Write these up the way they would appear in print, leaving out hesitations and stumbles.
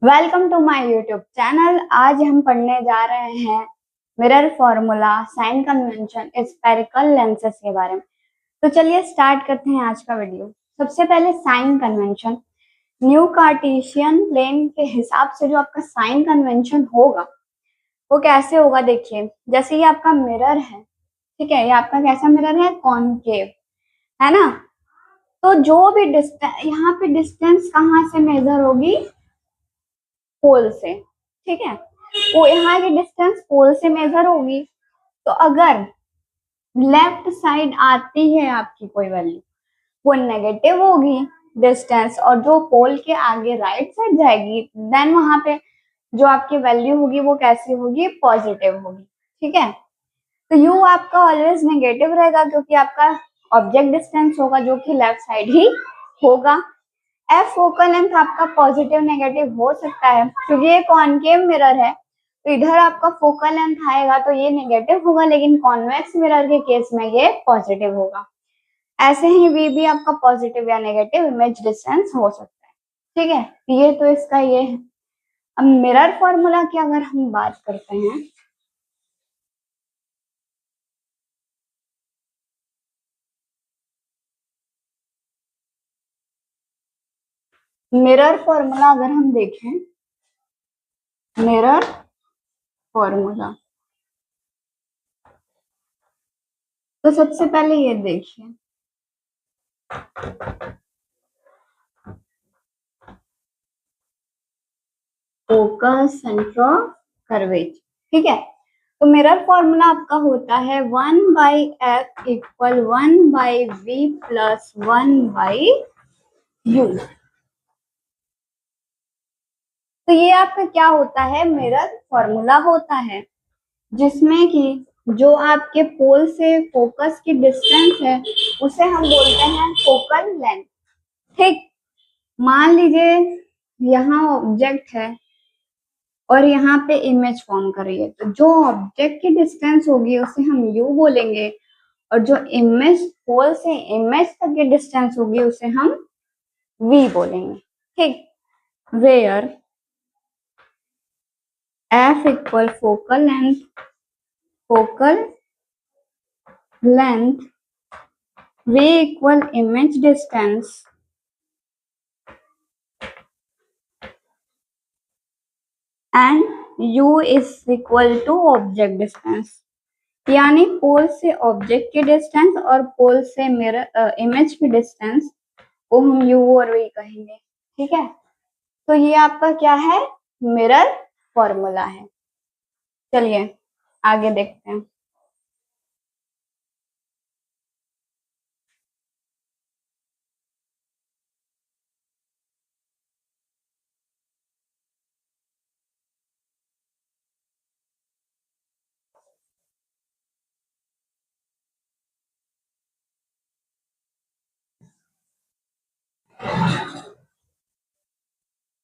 Welcome to my YouTube channel. आज हम पढ़ने जा रहे हैं mirror formula, sign convention, spherical lenses के बारे में। तो चलिए स्टार्ट करते हैं आज का वीडियो। सबसे पहले sign convention. New Cartesian plane के हिसाब से जो आपका साइन कन्वेंशन होगा वो कैसे होगा, देखिए। जैसे ये आपका मिरर है, ठीक है, ये आपका कैसा मिरर है, कॉनकेव, है ना। तो जो भी डिस्टेंस यहाँ पे डिस्टेंस कहाँ से मेजर होगी, पोल से, ठीक है। वो यहाँ की डिस्टेंस पोल से मेजर होगी। तो अगर लेफ्ट साइड आती है आपकी कोई वैल्यू, वो नेगेटिव होगी डिस्टेंस, और जो पोल के आगे राइट साइड जाएगी देन वहां पे जो आपकी वैल्यू होगी वो कैसी होगी, पॉजिटिव होगी, ठीक है। तो यू आपका ऑलवेज नेगेटिव रहेगा क्योंकि आपका ऑब्जेक्ट डिस्टेंस होगा जो कि लेफ्ट साइड ही होगा। एफ फोकल लेंथ आपका पॉजिटिव नेगेटिव हो सकता है क्योंकि ये कॉनकेव मिरर है, तो इधर आपका फोकल लेंथ आएगा तो ये नेगेटिव होगा, लेकिन कॉन्वेक्स मिरर के केस में ये पॉजिटिव होगा। ऐसे ही वी भी आपका पॉजिटिव या नेगेटिव इमेज डिस्टेंस हो सकता है, ठीक है। ये तो इसका ये है। अब मिरर फॉर्मूला की अगर हम बात करते हैं, मिरर फॉर्मूला अगर हम देखें, मिरर फॉर्मूला, तो सबसे पहले ये देखिए, फोकस सेंटर ऑफ कर्वेचर, ठीक है। तो मिरर फॉर्मूला आपका होता है 1/f equal 1/v plus 1/u। तो ये आपका क्या होता है, मिरर फॉर्मूला होता है, जिसमें कि जो आपके पोल से फोकस की डिस्टेंस है उसे हम बोलते हैं फोकल लेंथ, ठीक। मान लीजिए यहाँ ऑब्जेक्ट है और यहाँ पे इमेज फॉर्म कर रही है, तो जो ऑब्जेक्ट की डिस्टेंस होगी उसे हम u बोलेंगे, और जो इमेज पोल से इमेज तक की डिस्टेंस होगी उसे हम v बोलेंगे, ठीक। Where f equal focal length, v equal image distance, and u is equal to object distance. यानी पोल से ऑब्जेक्ट की डिस्टेंस और पोल से मिरर इमेज की डिस्टेंस को हम u और v कहेंगे, ठीक है। तो ये आपका क्या है, मिरर फॉर्मूला है। चलिए आगे देखते हैं।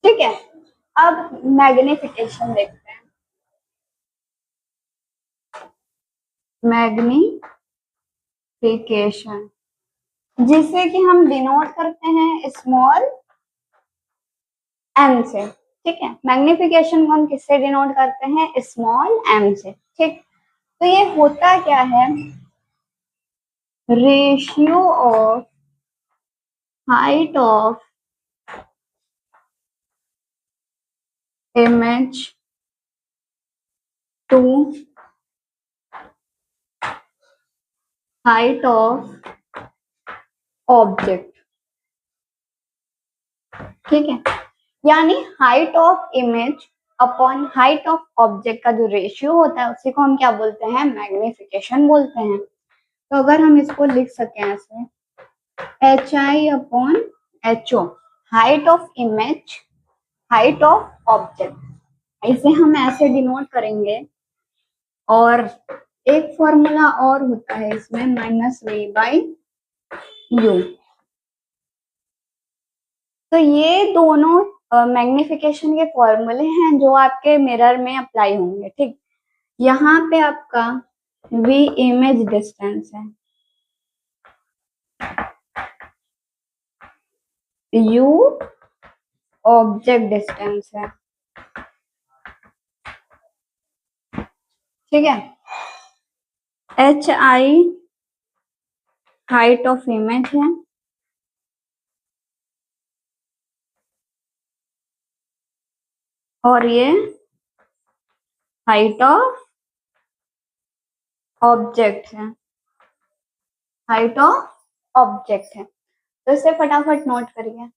ठीक है, अब मैग्निफिकेशन देखते हैं। मैग्निफिकेशन जिसे कि हम डिनोट करते हैं स्मॉल m से, ठीक है। मैग्निफिकेशन को हम किससे डिनोट करते हैं, स्मॉल m से, ठीक। तो ये होता क्या है, ratio of height of image to height of object, ठीक है। यानी height of image upon height of object का जो रेशियो होता है उसी को हम क्या बोलते हैं, मैग्निफिकेशन बोलते हैं। तो अगर हम इसको लिख सकें ऐसे, HI upon HO, height of image, height of object, इसे हम ऐसे डिनोट करेंगे। और एक फॉर्मूला और होता है इसमें, -v/u। तो ये दोनों मैग्निफिकेशन के फॉर्मूले हैं जो आपके मिरर में अप्लाई होंगे, ठीक। यहाँ पे आपका v इमेज डिस्टेंस है, u ऑब्जेक्ट डिस्टेंस है, ठीक है। H I height of image है, और ये हाइट ऑफ ऑब्जेक्ट है, हाइट ऑफ ऑब्जेक्ट है। तो इसे फटाफट नोट करिए।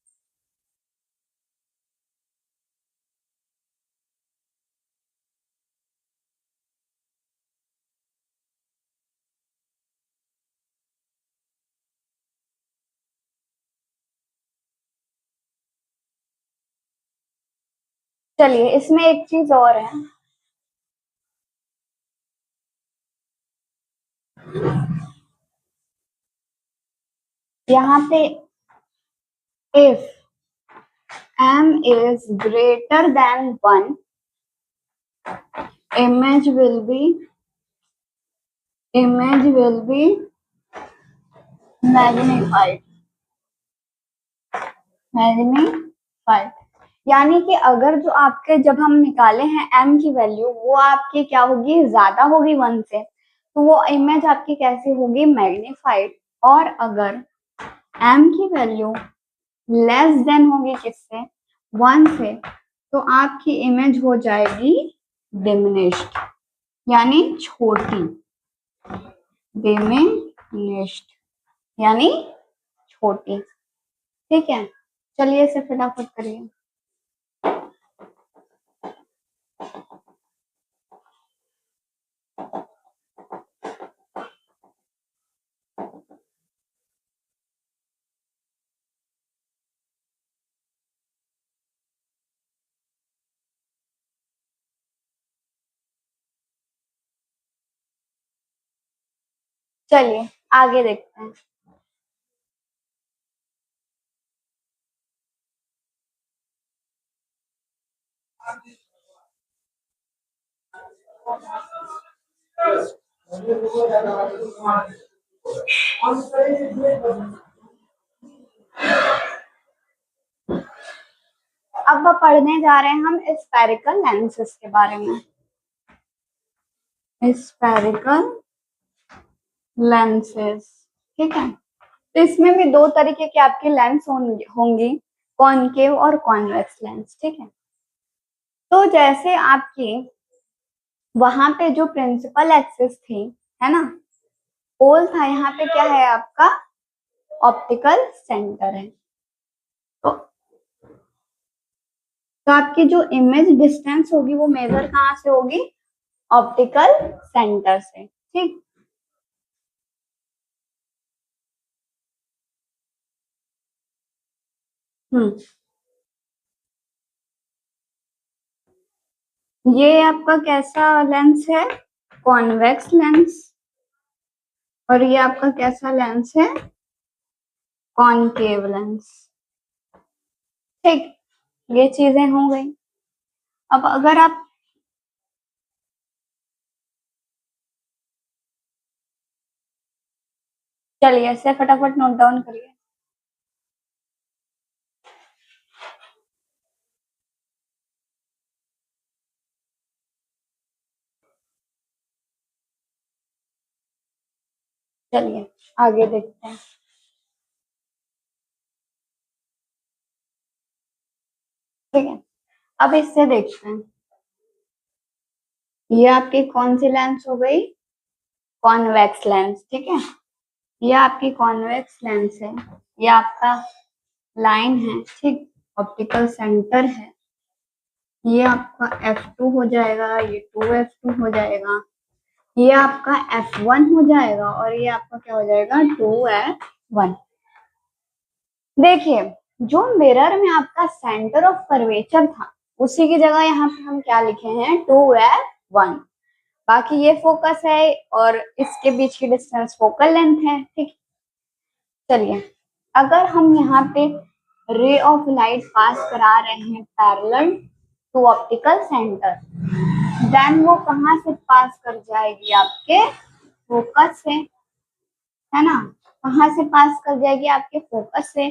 चलिए, इसमें एक चीज और है। यहाँ पे if m is greater than 1, image will be magnified, magnified. यानी कि अगर जो आपके जब हम निकाले हैं m की वैल्यू, वो आपकी क्या होगी, ज्यादा होगी 1 से, तो वो इमेज आपकी कैसी होगी, मैग्नीफाइड। और अगर m की वैल्यू लेस देन होगी किससे, 1 से, तो आपकी इमेज हो जाएगी डिमिनिश्ड, यानी छोटी, डिमिनिश्ड यानी छोटी। ठीक है, चलिए इसे फटाफट करिए। चलिए आगे देखते हैं। अब पढ़ने जा रहे हैं हम स्फेरिकल लेंसेज के बारे में। स्फेरिकल लेंसेज, ठीक है। तो इसमें भी दो तरीके के आपके लेंस होंगी, कॉनकेव और कॉन्वेक्स लेंस। ठीक है, तो जैसे आपकी वहां पे जो प्रिंसिपल एक्सिस थी, है ना, पोल था, यहाँ पे क्या है आपका ऑप्टिकल सेंटर है। तो आपकी जो इमेज डिस्टेंस होगी वो मेजर कहाँ से होगी, ऑप्टिकल सेंटर से। ठीक, हम्म, ये आपका कैसा लेंस है, कॉन्वेक्स लेंस, और ये आपका कैसा लेंस है, कॉनकेव लेंस। ठीक, ये चीजें हो गई। अब अगर आप चलिए ऐसे फटाफट नोट डाउन करिए। चलिए आगे देखते हैं। ठीक है, अब इससे देखते हैं, ये आपकी कौन सी लेंस हो गई, कॉन्वेक्स लेंस। ठीक है, ये आपकी कॉन्वेक्स लेंस है, ये आपका लाइन है, ठीक, ऑप्टिकल सेंटर है। ये आपका F2 हो जाएगा, ये 2F2 हो जाएगा, ये आपका F1 हो जाएगा, और ये आपका क्या हो जाएगा, 2F1। देखिए, जो मिरर में आपका सेंटर ऑफ कर्वेचर था, उसी की जगह यहाँ पे हम क्या लिखे हैं, 2F1। बाकी ये फोकस है और इसके बीच की डिस्टेंस फोकल लेंथ है। ठीक, चलिए अगर हम यहाँ पे रे ऑफ लाइट पास करा रहे हैं parallel to optical centre, then वो कहाँ से पास कर जाएगी, आपके फोकस से, है ना, कहाँ से पास कर जाएगी, आपके फोकस से।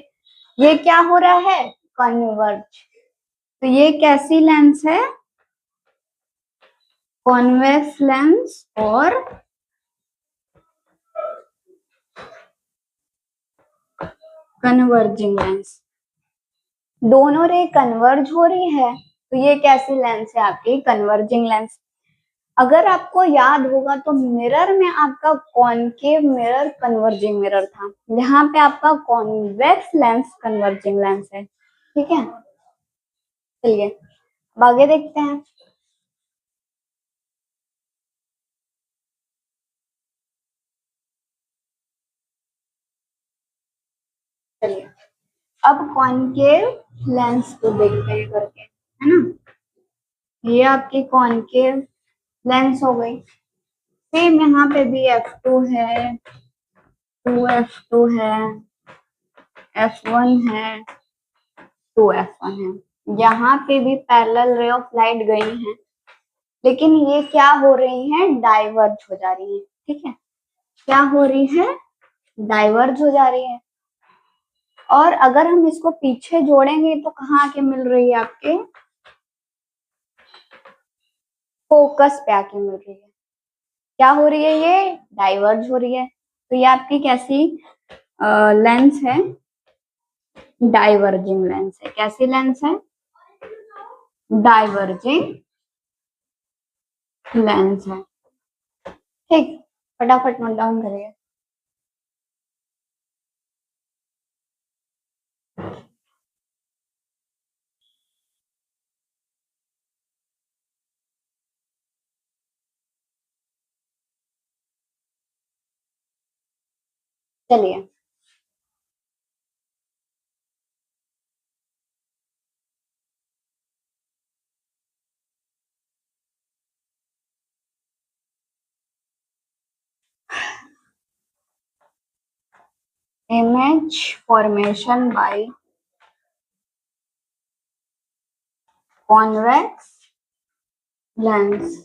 ये क्या हो रहा है, कन्वर्ज। तो ये कैसी लेंस है, कॉन्वेक्स लेंस और कन्वर्जिंग लेंस, दोनों रे कन्वर्ज हो रही है तो ये कैसी लेंस है आपकी, कन्वर्जिंग लेंस। अगर आपको याद होगा तो मिरर में आपका कॉनकेव मिरर कन्वर्जिंग मिरर था, यहाँ पे आपका कॉन्वेक्स लेंस कन्वर्जिंग लेंस है। ठीक है, चलिए अब आगे देखते हैं। चलिए अब कॉनकेव लेंस को देखते हैं करके, है ना। ये आपकी कॉनकेव लेंस हो गई। सेम यहाँ पे भी f2 है, 2f2 है, f1 है, 2f1 है। यहाँ पे भी पैरेलल रे ऑफ लाइट गई है, लेकिन ये क्या हो रही है, डाइवर्ज हो जा रही है। ठीक है, क्या हो रही है, डाइवर्ज हो जा रही है। और अगर हम इसको पीछे जोड़ेंगे तो कहाँ आके मिल रही है, आपके फोकस पे आके मिल रही है। क्या हो रही है, ये डाइवर्ज हो रही है। तो ये आपकी कैसी लेंस है, डाइवर्जिंग लेंस है। कैसी लेंस है, डाइवर्जिंग लेंस है। ठीक, फटाफट नोट डाउन करिए। चलिए image formation by convex lens,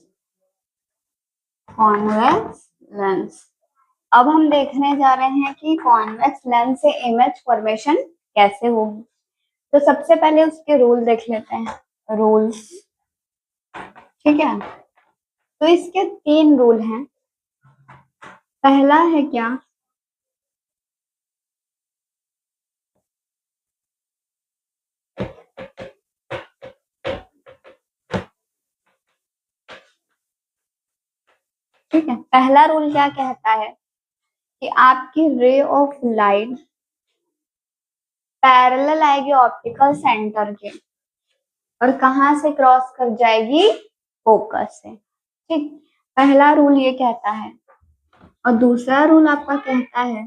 convex lens. अब हम देखने जा रहे हैं कि कॉन्वेक्स लेंस से इमेज फॉर्मेशन कैसे होगी। तो सबसे पहले उसके रूल देख लेते हैं, रूल्स। ठीक है, तो इसके 3 रूल हैं। पहला है क्या, ठीक है, पहला रूल क्या कहता है कि आपकी रे ऑफ लाइट पैरेलल आएगी ऑप्टिकल सेंटर के, और कहां से क्रॉस कर जाएगी, फोकस से। ठीक, पहला रूल ये कहता है। और दूसरा रूल आपका कहता है,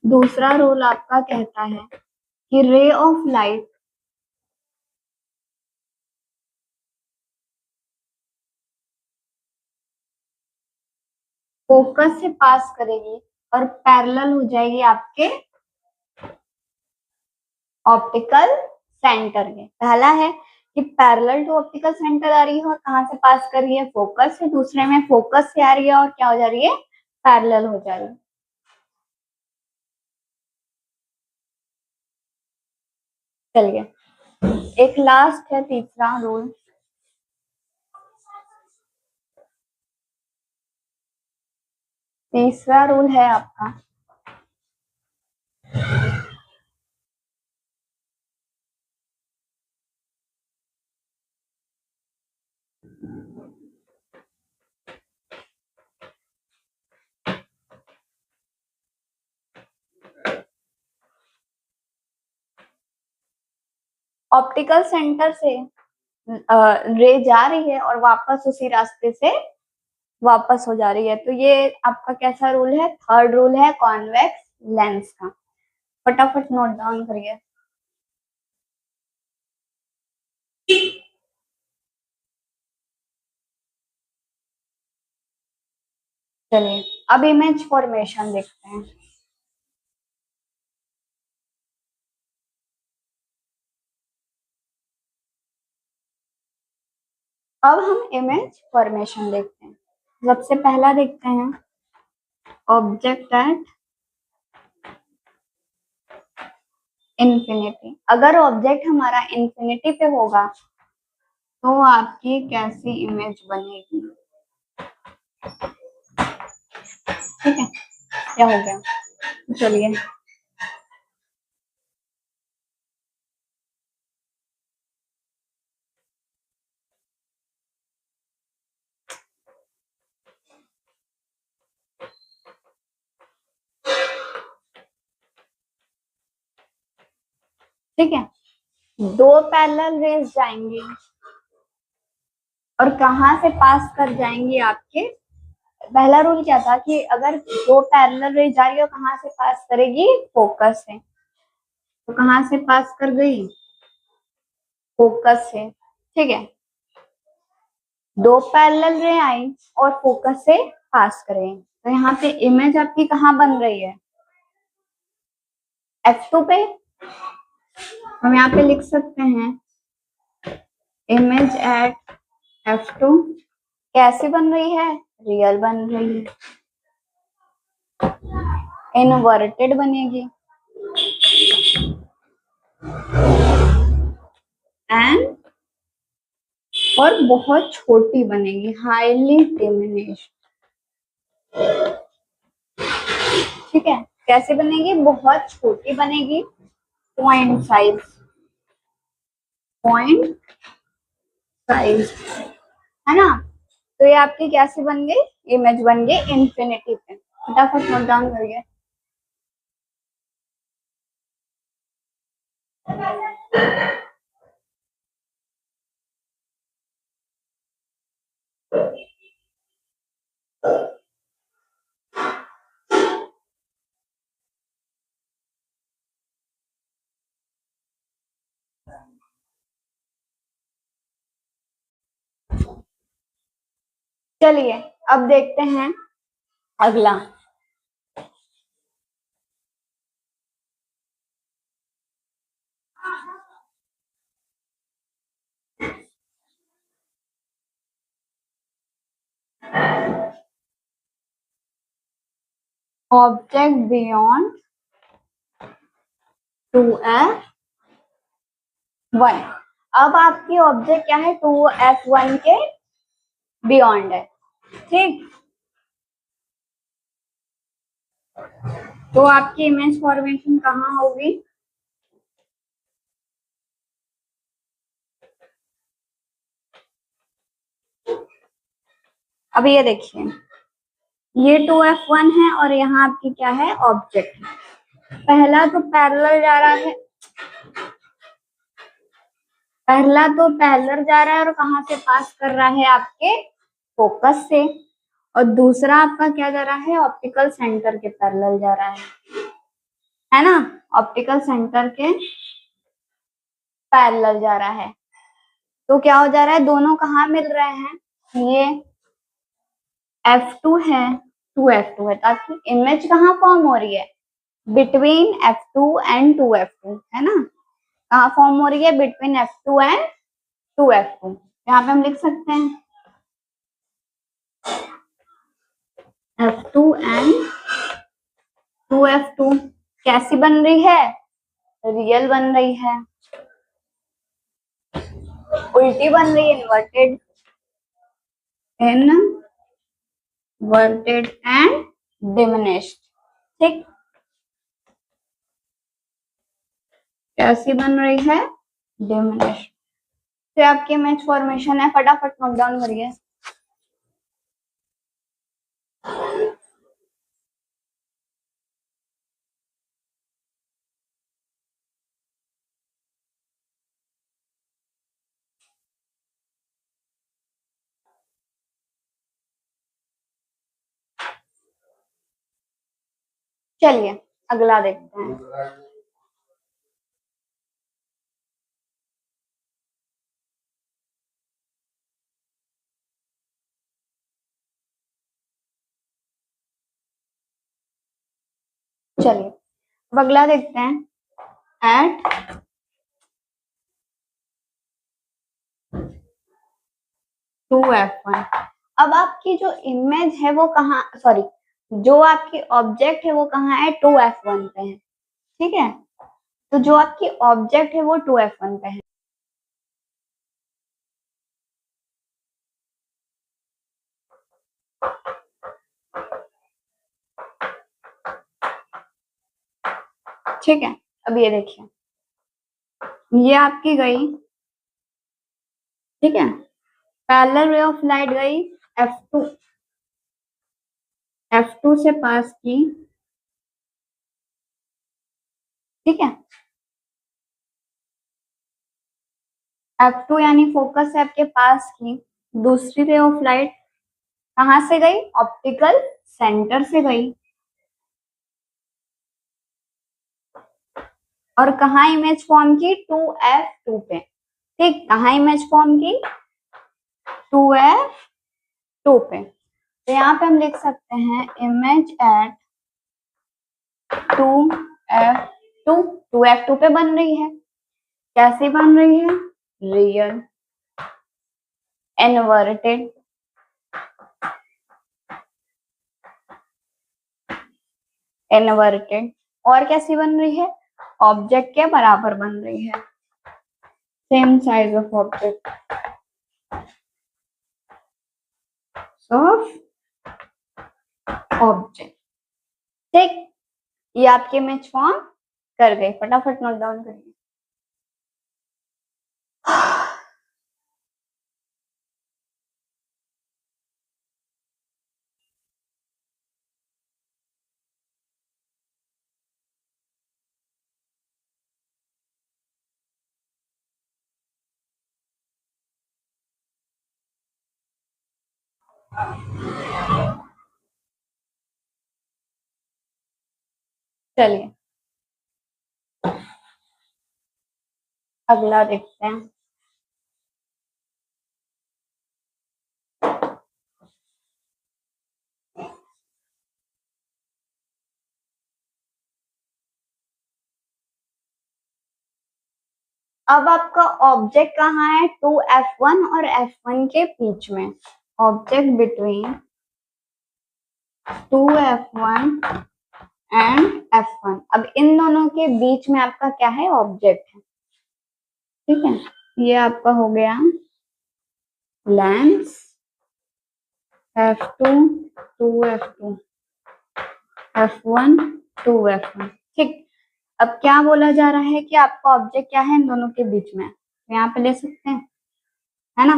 दूसरा रूल आपका कहता है कि रे ऑफ लाइट फोकस से पास करेगी और पैरेलल हो जाएगी आपके ऑप्टिकल सेंटर के। पहला है कि पैरेलल टू ऑप्टिकल सेंटर आ रही है और कहां से पास कर रही है, फोकस से। दूसरे में फोकस से आ रही है और क्या हो जा रही है, पैरेलल हो जा रही है। चलिए एक लास्ट है, तीसरा रूल। तीसरा रूल है आपका, ऑप्टिकल सेंटर से रे जा रही है और वापस उसी रास्ते से वापस हो जा रही है। तो ये आपका कैसा रूल है, थर्ड रूल है कॉन्वेक्स लेंस का। फटाफट नोट डाउन करिए। चलिए अब इमेज फॉर्मेशन देखते हैं। अब हम इमेज फॉर्मेशन देखते हैं। सबसे पहला देखते हैं, ऑब्जेक्ट एट इंफिनिटी। अगर ऑब्जेक्ट हमारा इंफिनिटी पे होगा तो आपकी कैसी इमेज बनेगी? ठीक है, क्या हो गया? चलिए, ठीक है, दो पैरेलल रेज जाएंगी और कहाँ से पास कर जाएंगी आपके? पहला रूल क्या था कि अगर दो पैरेलल रेज जा रही है कहाँ से पास करेगी? फोकस से। तो कहाँ से पास कर गई? फोकस से। ठीक है, दो पैरेलल रे आई और फोकस से पास करें, तो यहाँ पे इमेज आपकी कहाँ बन रही है? F2 पे। हम यहाँ पे लिख सकते हैं इमेज एट F2 कैसी बन रही है? रियल बन रही है, इनवर्टेड बनेगी एंड और बहुत छोटी बनेगी, हाईली डिमिनिश्ड। ठीक है, कैसे बनेगी? बहुत छोटी बनेगी, पॉइंट साइज, पॉइंट साइज, है ना? तो ये आपकी कैसे बन गई? इमेज बन गई इंफिनिटी पे। फटाफट नोट डाउन करिए। चलिए अब देखते हैं अगला। Object beyond 2F1। अब आपकी ऑब्जेक्ट क्या है? 2F1 के बियॉन्ड है। ठीक, तो आपकी इमेज फॉर्मेशन कहाँ होगी? अब ये देखिए, ये 2F1 है और यहाँ आपकी क्या है? ऑब्जेक्ट है। पहला तो पैरेलल जा रहा है, पहला तो पैरेलल जा रहा है और कहाँ से पास कर रहा है? आपके फोकस से। और दूसरा आपका क्या जा रहा है? ऑप्टिकल सेंटर के पैरेलल जा रहा है ना? ऑप्टिकल सेंटर के पैरेलल जा रहा है। तो क्या हो जा रहा है? दोनों कहाँ मिल रहे हैं? ये F2 है, 2F2 है, ताकि इमेज कहाँ फॉर्म हो रही है? बिटवीन F2 एंड 2F2, है ना? कहाँ फॉर्म हो रही है? Between F2 and 2F2। यहाँ पे हम लिख सकते हैं F2 एंड 2F2 कैसी बन रही है? रियल बन रही है, उल्टी बन रही है, इन्वर्टेड, इनवर्टेड एंड डिमिनिश्ड। ठीक, कैसी बन रही है? डिमिनिश्ड। तो आपकी इमेज फॉर्मेशन है, फटाफट नोट डाउन करिए। चलिए अगला देखते हैं। चलिए अब अगला देखते हैं। Eight 2F1। अब आपकी जो इमेज है वो कहाँ, सॉरी, जो आपकी ऑब्जेक्ट है वो कहाँ है? 2F1 पे है। ठीक है, तो जो आपकी ऑब्जेक्ट है वो 2f1 पे है। ठीक है, अब ये देखिए, ये आपकी गई, ठीक है, पैरेलल रे ऑफ लाइट गई F2, F2 से पास की, ठीक है, F2 यानी फोकस से आपके पास की दूसरी रे ऑफ लाइट कहां से गई, ऑप्टिकल सेंटर से गई, और कहा इमेज फॉर्म की 2f2 पे, ठीक, कहा इमेज फॉर्म की 2f2 पे। तो यहाँ पे हम लिख सकते हैं इमेज एट 2f2, 2f2 पे बन रही है, कैसे बन रही है, रियल, इन्वर्टेड, इन्वर्टेड, और कैसी बन रही है, ऑब्जेक्ट के बराबर बन रही है, same size of object of object, ठीक, ये आपके इमेज फॉर्म कर गए, फटाफट नोट डाउन करिए। चलिए अगला देखते हैं। अब आपका ऑब्जेक्ट कहाँ है, 2f1 और f1 के बीच में, object between 2f1 and f1, अब इन दोनों के बीच में आपका क्या है, ऑब्जेक्ट है, ठीक है, ये आपका हो गया lens f2 2f2 f1 2f1, ठीक। अब क्या बोला जा रहा है कि आपका ऑब्जेक्ट क्या है इन दोनों के बीच में, यहाँ पे ले सकते हैं, है ना,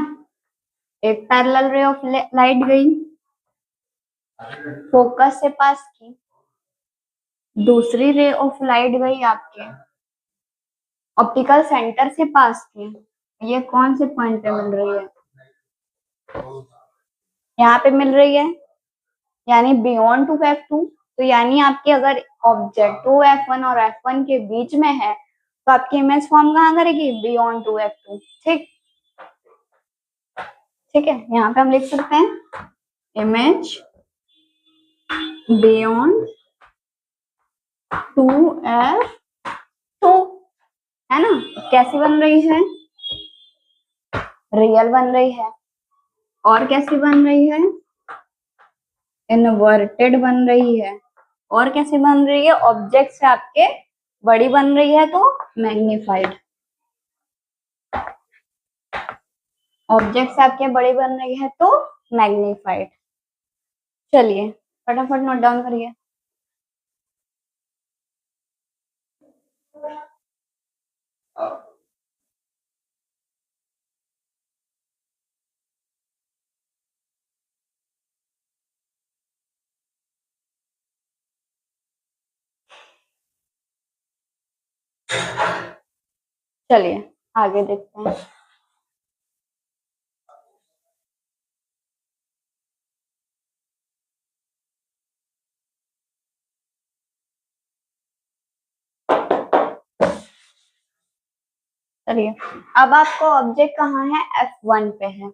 एक पैरेलल रे ऑफ लाइट गई, फोकस से पास की, दूसरी रे ऑफ लाइट गई आपके ऑप्टिकल सेंटर से पास की, ये कौन से पॉइंट पे मिल रही है, यहाँ पे मिल रही है, यानी बियॉन्ड 2f2, तो यानी आपके अगर ऑब्जेक्ट 2f1 और f1 के बीच में है तो आपकी इमेज फॉर्म कहाँ करेगी, बियॉन्ड 2f2, ठीक, ठीक है, यहाँ पे हम लिख सकते हैं इमेज बियॉन्ड 2f2, है ना, कैसी बन रही है, रियल बन रही है, और कैसी बन रही है, इन्वर्टेड बन रही है, और कैसी बन रही है, ऑब्जेक्ट से आपके बड़ी बन रही है तो मैग्नीफाइड, ऑब्जेक्ट से आपके बड़ी बन रही है तो मैग्नीफाइड। चलिए फटाफट नोट डाउन करिए। चलिए आगे देखते हैं। चलिए अब आपको ऑब्जेक्ट कहाँ है, F1 पे है,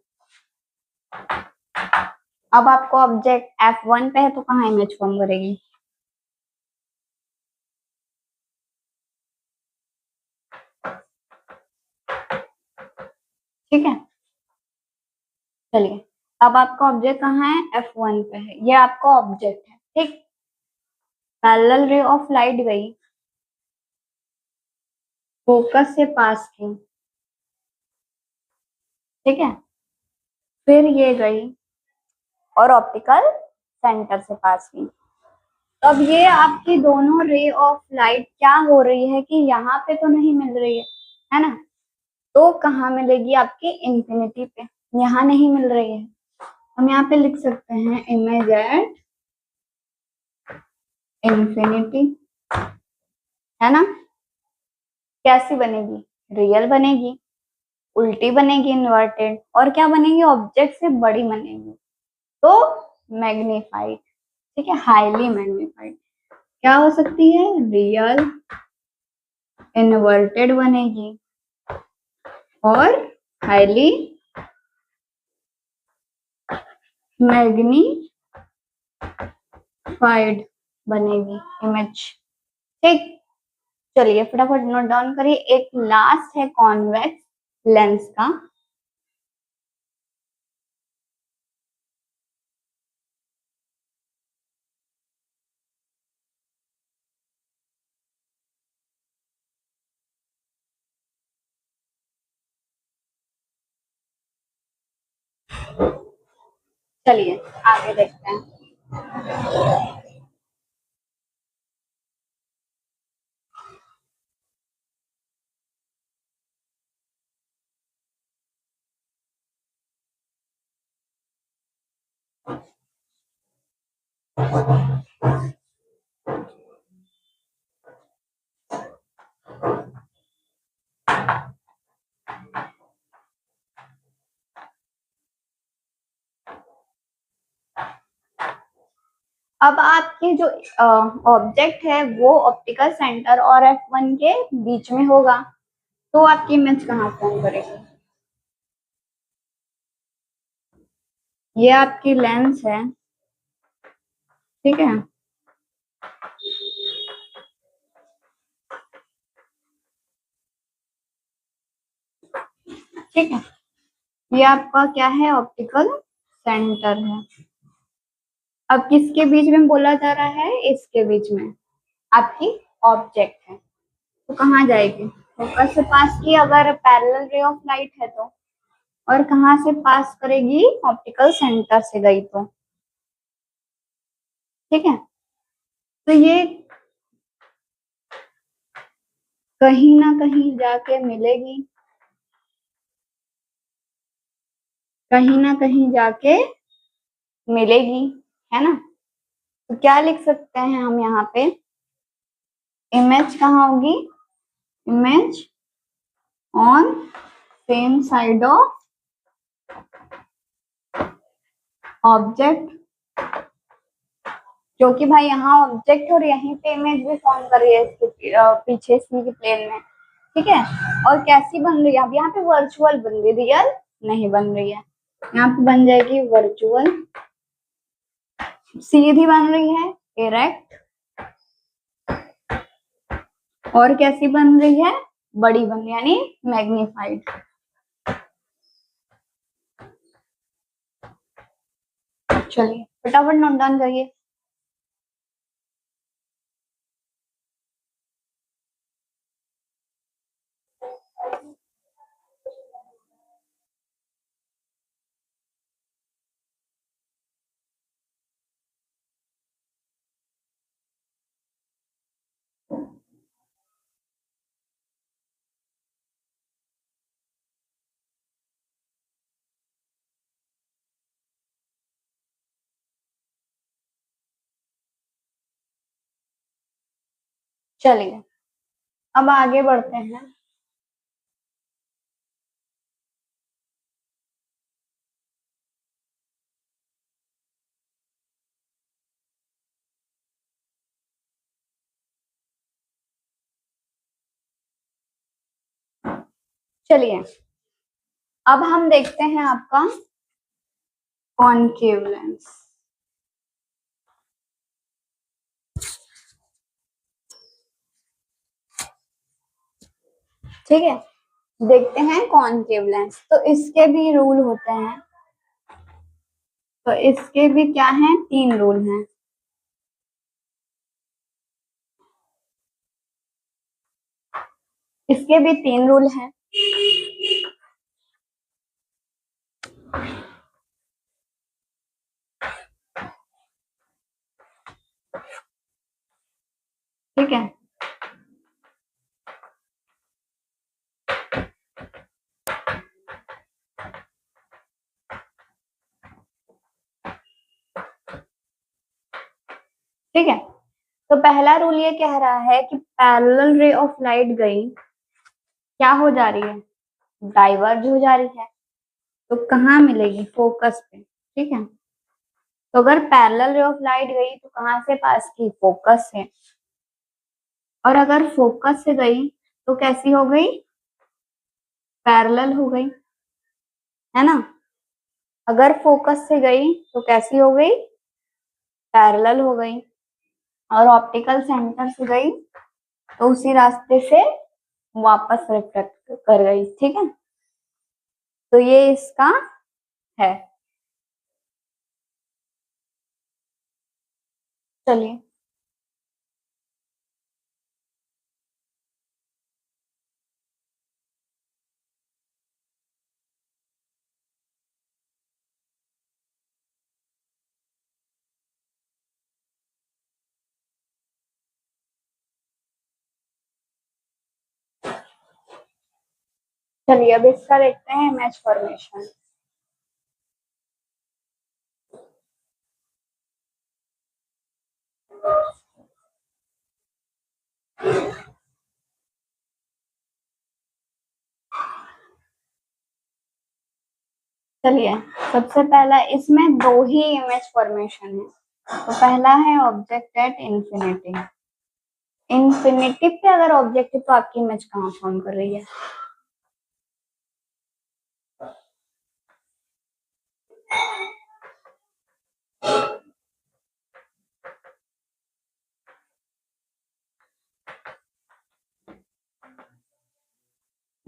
अब आपको ऑब्जेक्ट F1 पे है तो कहाँ इमेज फॉर्म करेगी, ठीक है। चलिए अब आपका ऑब्जेक्ट कहाँ है, F1 पे है, ये आपका ऑब्जेक्ट है, ठीक, पैरेलल रे ऑफ लाइट गई फोकस से पास की, ठीक है। फिर ये गई और ऑप्टिकल सेंटर से पास की। अब ये आपकी दोनों रे ऑफ लाइट क्या हो रही है कि यहाँ पे तो नहीं मिल रही है ना। तो कहाँ मिलेगी? आपकी इंफिनिटी पे। यहाँ नहीं मिल रही है, हम यहाँ पे लिख सकते हैं इमेज एट इंफिनिटी, है ना। कैसी बनेगी? रियल बनेगी, उल्टी बनेगी इन्वर्टेड, और क्या बनेगी? ऑब्जेक्ट से बड़ी बनेगी, तो मैग्नीफाइड, ठीक है, हाईली मैग्नीफाइड। क्या हो सकती है? रियल इन्वर्टेड बनेगी और हाईली मैग्नीफाइड बनेगी इमेज, ठीक। चलिए फटाफट नोट डाउन करिए। एक लास्ट है कॉन्वेक्स लेंस का। चलिए आगे देखते हैं। अब आपकी जो ऑब्जेक्ट है वो ऑप्टिकल सेंटर और F1 के बीच में होगा, तो आपकी इमेज कहाँ फॉर्म करेगी? ये आपकी लेंस है, ठीक है। ठीक है, ये आपका क्या है? ऑप्टिकल सेंटर है। अब किसके बीच में बोला जा रहा है? इसके बीच में आपकी ऑब्जेक्ट है, तो कहाँ जाएगी? फोकस से पास की, अगर पैरेलल रे ऑफ लाइट है तो। और कहाँ से पास करेगी? ऑप्टिकल सेंटर से गई तो, ठीक है। तो ये कहीं ना कहीं जाके मिलेगी, कहीं ना कहीं जाके मिलेगी, है ना। तो क्या लिख सकते हैं हम यहाँ पे? इमेज कहाँ होगी? Image on same side of object, क्योंकि भाई यहाँ ऑब्जेक्ट और यहीं पे इमेज भी फॉर्म कर रही है इसके पीछे सी के प्लेन में, ठीक है। और कैसी बन रही है? अब यहाँ पे वर्चुअल बन रही है, रियल नहीं बन रही है। यहाँ पे बन जाएगी वर्चुअल, सीधी बन रही है, इरेक्ट, और कैसी बन रही है? बड़ी बन रही है, यानी मैग्नीफाइड। चलिए फटाफट नोट डाउन करिए। चलिए अब आगे बढ़ते हैं। चलिए अब हम देखते हैं आपका कॉनकेव लेंस। ठीक है, देखते हैं कॉनकेव लेंस। तो इसके भी रूल होते हैं, तो इसके भी क्या हैं? 3 रूल हैं। इसके भी 3 रूल हैं। ठीक है, ठीक है। तो पहला रूल ये कह रहा है कि पैरेलल रे ऑफ लाइट गई, क्या हो जा रही है, डाइवर्ज हो जा रही है। तो कहाँ मिलेगी, फोकस पे। ठीक है, तो अगर पैरेलल रे ऑफ लाइट गई तो कहाँ से पास की, फोकस से। और अगर फोकस से गई तो कैसी हो गई, पैरेलल हो गई, है ना। अगर फोकस से गई तो कैसी हो गई, पैरेलल हो गई। और ऑप्टिकल सेंटर से गई तो उसी रास्ते से वापस रिफ्लेक्ट कर गई। ठीक है, तो ये इसका है। चलिए, चलिए अब इसका देखते हैं इमेज फॉर्मेशन। चलिए, सबसे पहला इसमें 2 ही इमेज फॉर्मेशन है। तो पहला है ऑब्जेक्ट एट इंफिनिटी। इंफिनिटी पे अगर ऑब्जेक्ट है तो आपकी इमेज कहाँ फॉर्म कर रही है,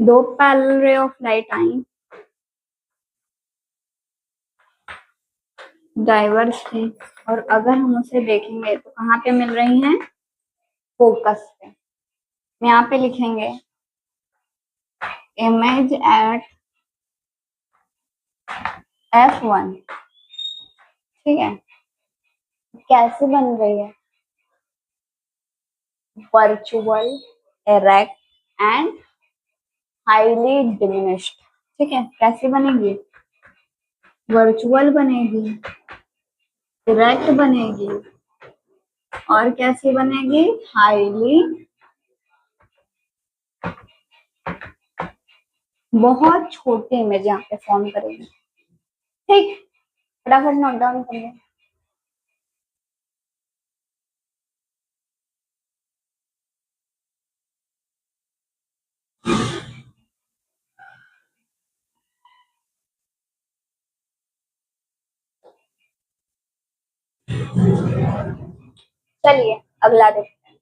दो parallel ray of light I, diverse थे, और अगर हम उसे देखेंगे तो कहाँ पे मिल रही हैं, फोकस पे। यहाँ पे लिखेंगे इमेज एट F1। ठीक है, कैसे बन रही है, virtual, erect and highly diminished. ठीक है, कैसे बनेगी, वर्चुअल बनेगी, इरेक्ट बनेगी, और कैसे बनेगी, हाईली, बहुत छोटी इमेज यहाँ पे फॉर्म करेगी। ठीक, फटाफट नोट डाउन कर लो। चलिए अगला देखते हैं।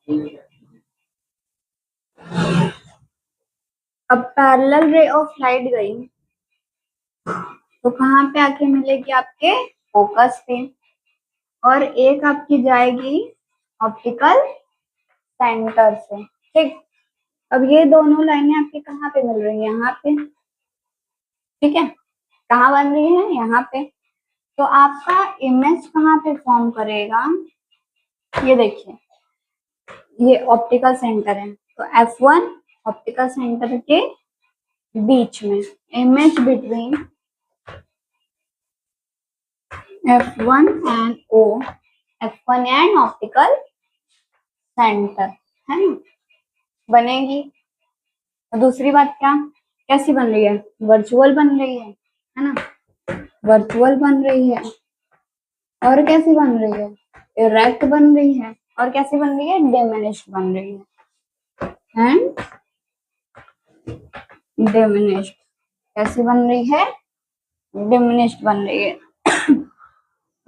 चलिए, अब पैरेलल रे ऑफ लाइट गई तो कहाँ पे आके मिलेगी, आपके फोकस पे। और एक आपकी जाएगी ऑप्टिकल सेंटर से। ठीक, अब ये दोनों लाइनें आपकी कहाँ पे मिल रही है, यहाँ पे। ठीक है, कहाँ बन रही है, यहाँ पे। तो आपका इमेज कहाँ पे फॉर्म करेगा, ये देखिए, ये ऑप्टिकल सेंटर है, तो F1 ऑप्टिकल सेंटर के बीच में, image between F1 and O, F1 and optical centre, है ना, बनेगी। और दूसरी बात क्या, कैसी बन रही है, वर्चुअल बन रही है ना, वर्चुअल बन रही है। और कैसी बन रही है, इरेक्ट बन रही है। और कैसी बन रही है, डिमिनिश्ड बन रही है, एंड डिमिनिश्ड कैसी बन रही है, डिमिनिश्ड बन रही है।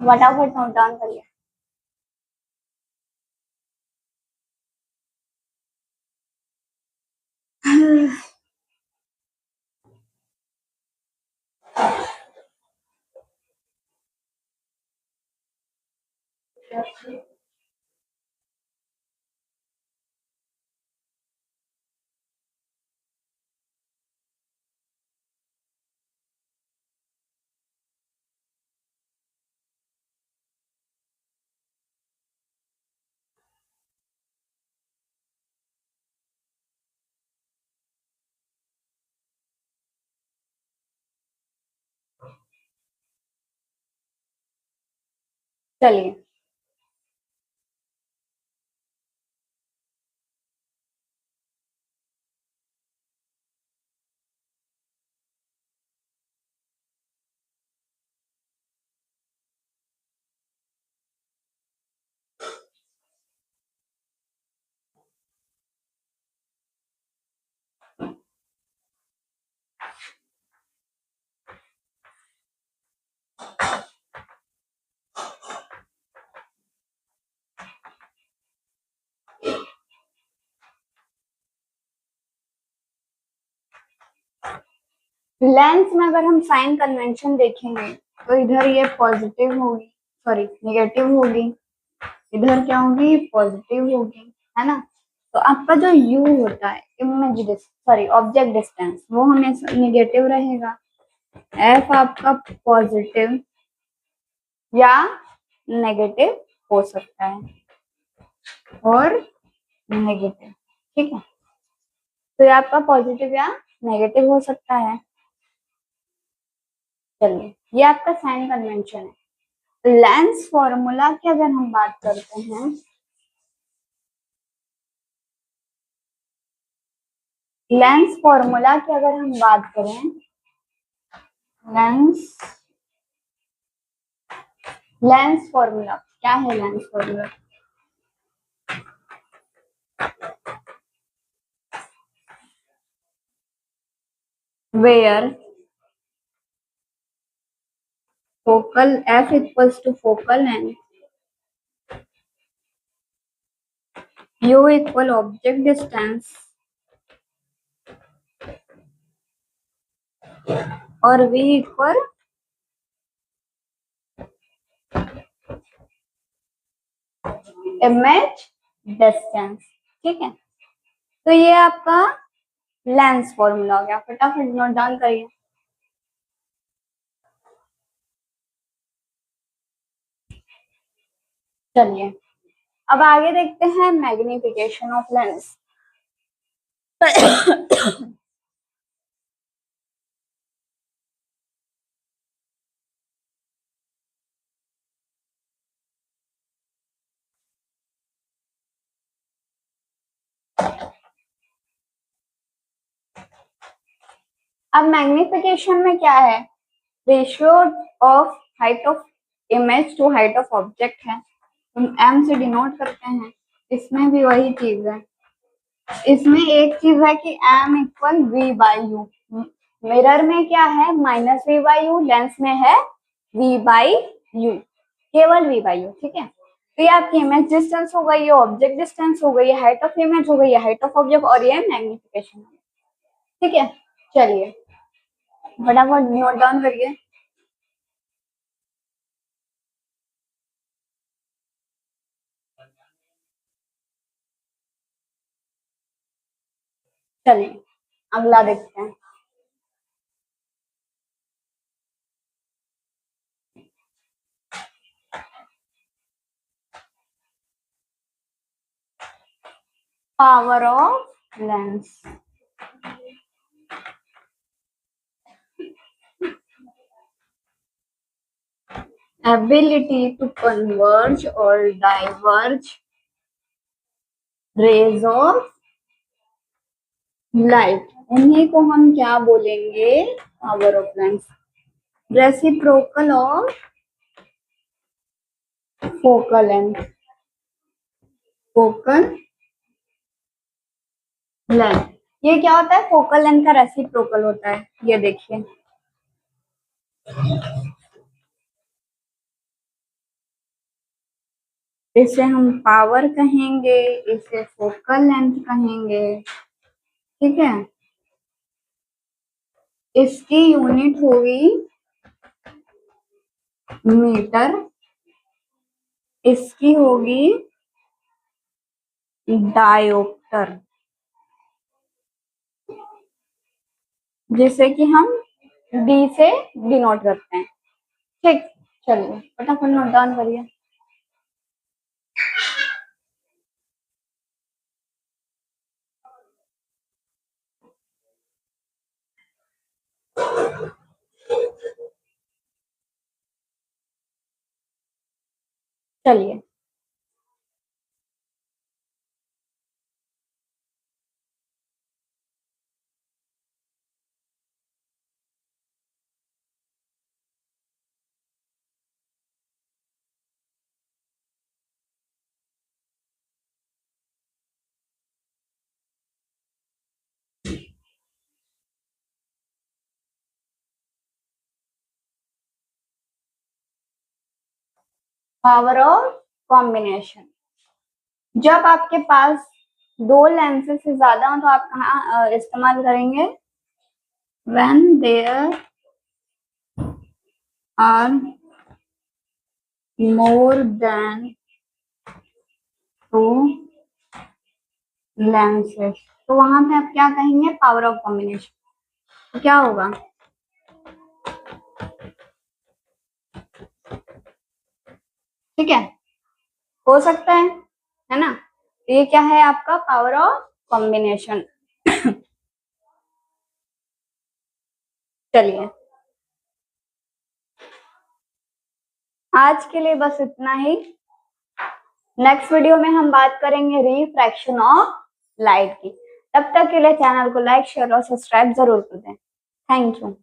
फटाफट नोट डाउन करिए। चलिए, लेंस में अगर हम साइन कन्वेंशन देखेंगे तो इधर ये पॉजिटिव होगी, सॉरी नेगेटिव होगी, इधर क्या होगी, पॉजिटिव होगी, है ना। तो आपका जो u होता है, इमेज सॉरी ऑब्जेक्ट डिस्टेंस, वो हमेशा नेगेटिव रहेगा। f आपका पॉजिटिव या नेगेटिव हो सकता है, और नेगेटिव, ठीक है। तो ये आपका पॉजिटिव या नेगेटिव हो सकता है। चलिए, ये आपका साइन कन्वेंशन है। लेंस फॉर्मूला की अगर हम बात करते हैं, लेंस फॉर्मूला की अगर हम बात करें, लेंस लेंस फॉर्मूला क्या है, lens formula where focal f equals to focal length, u equal object distance और v इक्वल इमेज डिस्टेंस, ठीक है। तो ये आपका लेंस फॉर्मूला हो गया। फटाफट नोट डाउन करिए। चलिए, अब आगे देखते हैं मैग्निफिकेशन ऑफ लेंस। अब मैग्निफिकेशन में क्या है, ratio of height of image to height of object है, हम m से डिनोट करते हैं। इसमें भी वही चीज है, इसमें एक चीज है कि m equal v by you. Mirror में क्या है, minus v by you, lens में है v बाई यू, केवल v बाई यू, ठीक है। तो ये आपकी इमेज डिस्टेंस हो गई, ये ऑब्जेक्ट डिस्टेंस हो गई, हाइट ऑफ इमेज हो गई, हाइट ऑफ ऑब्जेक्ट, और ये मैग्निफिकेशन हो गई, ठीक है। चलिए, फटाफट नोट डाउन करिए। चलिए, अगला देखते हैं। Power of lens, ability to converge or diverge rays of light, उन्हीं को हम क्या बोलेंगे, power of lens. Reciprocal of focal length, focal length, ये क्या होता है? फोकल लेंथ का रेसिप्रोकल होता है। ये देखिए, इसे हम पावर कहेंगे, इसे फोकल लेंथ कहेंगे। ठीक है, इसकी यूनिट होगी मीटर, इसकी होगी डायोप्टर, जिसे कि हम डी से डिनोट करते हैं। ठीक, चलिए फटाफट नोट डाउन करिए। चलिए, पावर ऑफ कॉम्बिनेशन। जब आपके पास दो लेंसेज से ज्यादा हो तो आप कहाँ इस्तेमाल करेंगे? when there are more than two lenses, तो वहां पे आप क्या कहेंगे? Power of combination. तो क्या होगा? ठीक है, हो सकता है ना? ये क्या है आपका? Power of combination. चलिए, आज के लिए बस इतना ही। नेक्स्ट वीडियो में हम बात करेंगे रिफ्रैक्शन ऑफ लाइट की। तब तक के लिए चैनल को लाइक, शेयर और सब्सक्राइब जरूर कर दें। Thank you.